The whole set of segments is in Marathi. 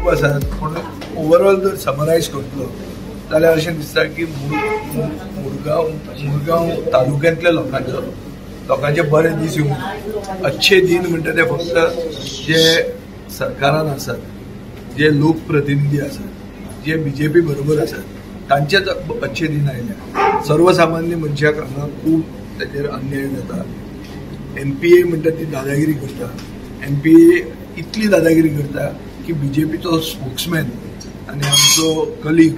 खूप आसात पण ओवरऑल जर समरायज करतलो जाल्यार अशें दिसता की मुरगांव तालुक्यांतल्या लोकांचे बरे दीस येवंक अच्छे दिन म्हणटा ते फक्त जे सरकारान आसात, जे लोकप्रतिनिधी आसात, जे बीजेपी बरोबर आसात तांचेच अच्छे दिन आयले. सर्वसामान्य मनशाक हांगा खूब ताचेर अन्याय जाता. MPA म्हणटा ती दादागिरी करता. MPA इतली दादागिरी करता की बीजेपीचो स्पोक्समॅन आनी आमचो कलीग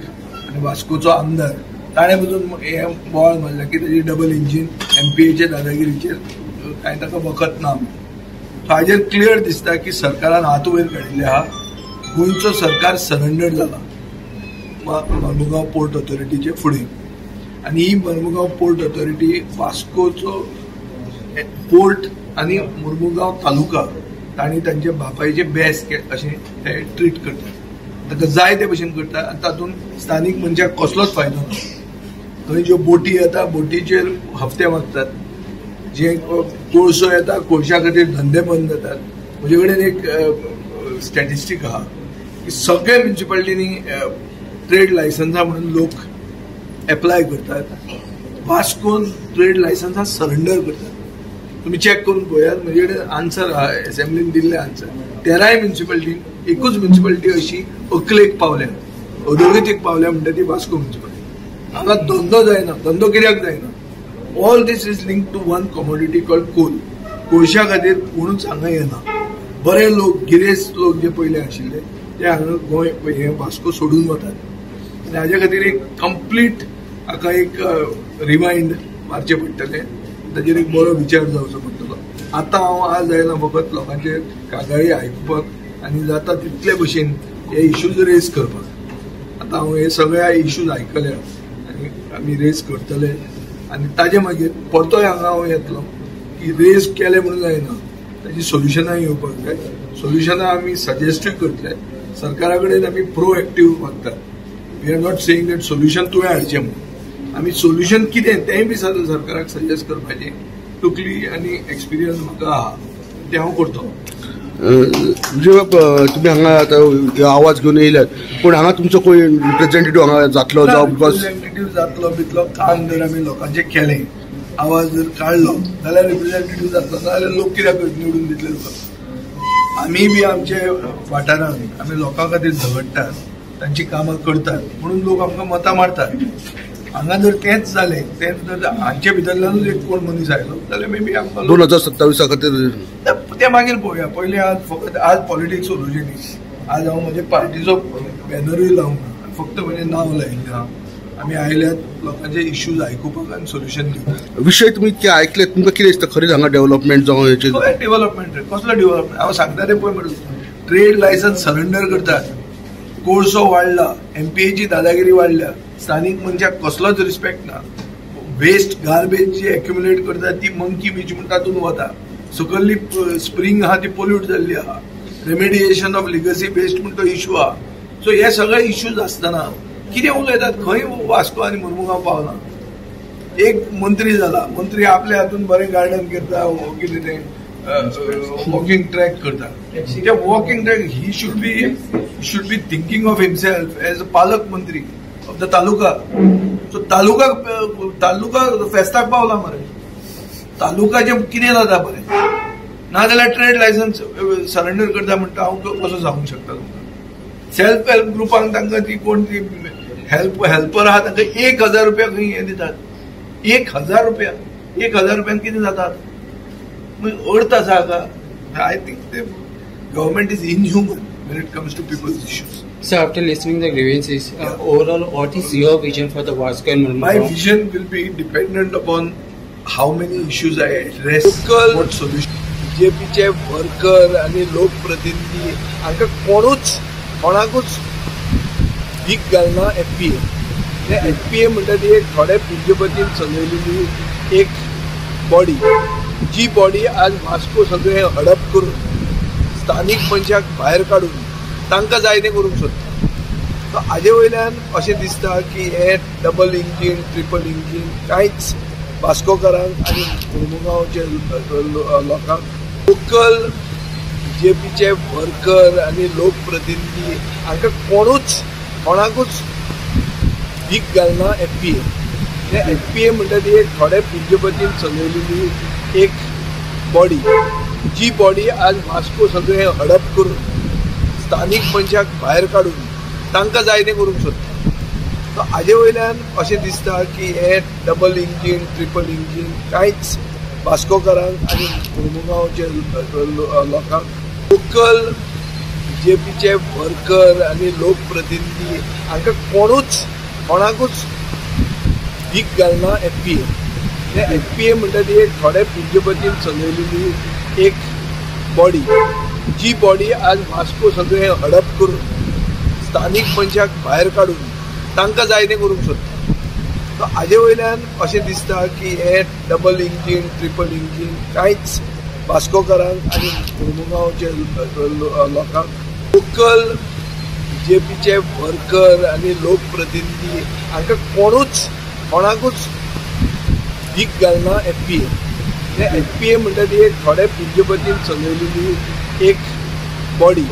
आनी वास्कोचो आमदार ताणें पसून हे बोवाळ मारला की ताची डबल इंजीन MPAचे दादागिरीचेर कांय ताका वखद ना. हाजेर क्लियर दिसता की सरकारान हात वयर काडिल्ले आहा. गोंयचो सरकार सरेंडर जाला मर्मुगांव पोर्ट ऑथॉरिटीचे फुडें आनी ही मर्मुगांव पोर्ट ऑथॉरिटी वास्कोचो पोर्ट आनी मुर्मुगांव तालुका तांणी तांचे बापायचे बेस्ट अशें ते ट्रीट करतात. ताका जाय ते भशेन करता आनी तातूंत स्थानीक मनशाक कसलोच फायदो ना. थंय ज्यो बोटी येता बोटीचेर हफ्ते मागतात. जे कोळसो येता कोळशा खातीर धंदे बंद जातात. म्हजे कडेन एक स्टॅटिस्टीक आहा की सगळे म्युनिसिपालिटींनी ट्रेड लायसन्सां म्हणून लोक एप्लाय करतात. वास्कोन ट्रेड लायसन्सां सरेंडर करतात. तुम्ही चेक करून पळयात. म्हजे कडेन आन्सर आहा एसेंब्लीन दिल्ले आन्सर. 13 म्युनिसिपालिटीन एकूच म्युनिसिपालिटी अशी अकलेक पावल्या अधोगतीक पावल्या म्हणटा ती वास्को म्युनिसिपालिटी. हांगा धंदो जायना. धंदो कित्याक जायना? All this is link to one commodity called coal. कोळशा खातीर कोणूच हांगा येना. बरे लोक गिरेस्त लोक जे पयले आशिल्ले ते हांगा गोंय हे वास्को सोडून वतात आनी हाजे खातीर एक कंप्लीट हाका एक रिमाइंड मारचें पडटलें. ताजेर एक बरो विचार जावचो पडटलो. आतां हांव आज आयलां फकत लोकांचे कागाळी आयकुपाक आनी जाता तितले भशेन हे इश्यूज रेज करपाक. आतां हांव हे सगळ्या इश्यूज आयकले आनी आमी रेज करतले आनी ताजे मागीर परतोय हांगा हांव येतलो की रेज केले म्हणून जायना. ताची सोल्युशनां येवपाक जाय. सोल्युशनां आमी सजेस्टूय करतले. सरकारा कडेन आमी प्रोएक्टीव मागतात. We are not saying that solution तुवें हाडचें म्हणून. आमी सोल्युशन कितें तेंय बी सरकाराक सजेस्ट करपाचें. टुकली आनी एक्सपिरियन्स म्हाका आहा ते हांव करतलो. तुम्ही हांगा आतां आवाज घेवन येयल्यात पूण हांगा तुमचो कोण रिप्रेझेंटेटिव्ह हांगा जातलो जावं बिकॉज रिप्रेझेंटेटिव्ह जातलो बितलो काम जर आमी लोकांचे केलें आवाज जर काडलो जाल्यार रिप्रेझेंटेटिव्ह जातलो. नाजाल्यार लोक कित्याक निवडून दितले तुका? आमी बी आमचे वाठारांत आमी लोकां खातीर झगडटात, तांची कामां करतात म्हणून लोक आमकां मतां मारतात. हांगा जर तेंच जालें तेंच जर हांचे भितरल्यानूच एक कोण मनीस आयलो जाल्यार मे बी आमकां 2027 खातीर ते मागीर पळोवया. पयलीं आज फकत आज पॉलिटिक्स सोल्युशनीस. आज हांव म्हजे पार्टीचो बॅनरूय लावंक ना. फक्त म्हजें नांव लायिल्लें आहा. आमी आयल्यात लोकांचे इश्यूज आयकुपाक आनी सोल्युशन दिवपाक. विशय तुमी ते आयकले तुमकां कितें दिसता खरेंच हांगा डेव्हलपमेंट जावं हेचे? डेव्हलपमेंट कसलो डेव्हलपमेंट? हांव सांगता तें पळय मरे. ट्रेड लायसन्स सरेंडर करतात. कोळसो वाडला. MPAची दादागिरी वाडल्या. स्थानीक मनशाक कसलोच रिस्पेक्ट ना. वेस्ट गार्बेज जी एक्युमुलेट करतात ती मंकी बीच म्हणून तातूंत वता. सकयल्ली स्प्रिंग आहा ती पोल्यूट जाल्ली आहा. रेमेडिएशन ऑफ लिगसी वेस्ट म्हणून तो इश्यू आहा. सो हे सगळे इश्यूज आसतना कितें उलयतात? खंय वास्को आनी मुर्मुगांव पावना. एक मंत्री जाला. मंत्री आपल्या हातून बरें गार्डन करता. कितें तें वॉकिंग ट्रॅक करता. ते walking track he should be thinking of himself as a पालक मंत्री of the तालुका. सो तालुका फेस्ताक पावला मरे. तालुकाचे कितें जाता बरें? नाजाल्यार ट्रेड लायसन्स सरेंडर करता म्हणटा हांव कसो सांगूंक शकता तुमकां? सेल्फ हेल्प ग्रुपांक तांकां ती कोण ती हेल्पर आहा तांकां 1000 रुपया खंय हे दितात. 1000 रुपया. 1000 रुपयान कितें जाता? अर्थ आसा हाका? I think the government is inhuman when it comes to people's issues. So after listening the grievances, overall, what is your vision for the Vasco and Murmugao? My vision will be dependent upon how many issues I address. Local what solution? BJPचे वर्कर आणि लोकप्रतिनिधी हांकां कोणाकूच भीक घालना. MPA हे MPA म्हणटा ती एक थोड्या पुंजीपतीन चलयलेली एक बॉडी. जी बॉडी आज वास्को सगळे हडप करून स्थानीक मनशाक भायर काडून तांकां जाय तें करूंक सोदता. हाजे वयल्यान अशें दिसता की हे डबल इंजीन ट्रिपल इंजीन कांयच वास्कोकारांक आनी मुर्मुगांवचे लोकांक लोकल बीजेपीचे वर्कर आनी लोकप्रतिनिधी हांकां कोणाकूच भीक घालना एफपीए. एफपीए म्हणटा ती एक थोड्या पुंजीपतीन चलयलेली एक बॉडी, जी बॉडी आज वास्को सगळे हडप करून स्थानीक मनशाक भायर काडून तांकां जाय तें करूंक सोदता. सो हाजे वयल्यान अशें दिसता की हे डबल इंजीन ट्रिपल इंजीन कांयच वास्कोकारांक आनी मुरमुगांवचे लोकांक लोकल बीजेपीचे वर्कर आनी लोकप्रतिनिधी हांकां कोणाकूच भीक घालना एफपीए. एफपीए म्हणटा ती एक थोड्या पुंजीपतीन चलयलेली एक बॉडी, जी बॉडी आज वास्को सगळे हडप करून स्थानीक मनशाक भायर काडून तांकां जाय तें करूंक सोदता. सो हाजे वयल्यान अशें दिसता की हे डबल इंजीन ट्रिपल इंजीन कांयच वास्कोकारांक आनी मुरमुगांवचे लोकांक लोकल बीजेपीचे वर्कर आनी लोकप्रतिनिधी हांकां कोणाकूच भीक घालना एफपीए. एफपीए म्हणटा ती एक थोड्या पुंजीपतीन चलयलेली एक बॉडी,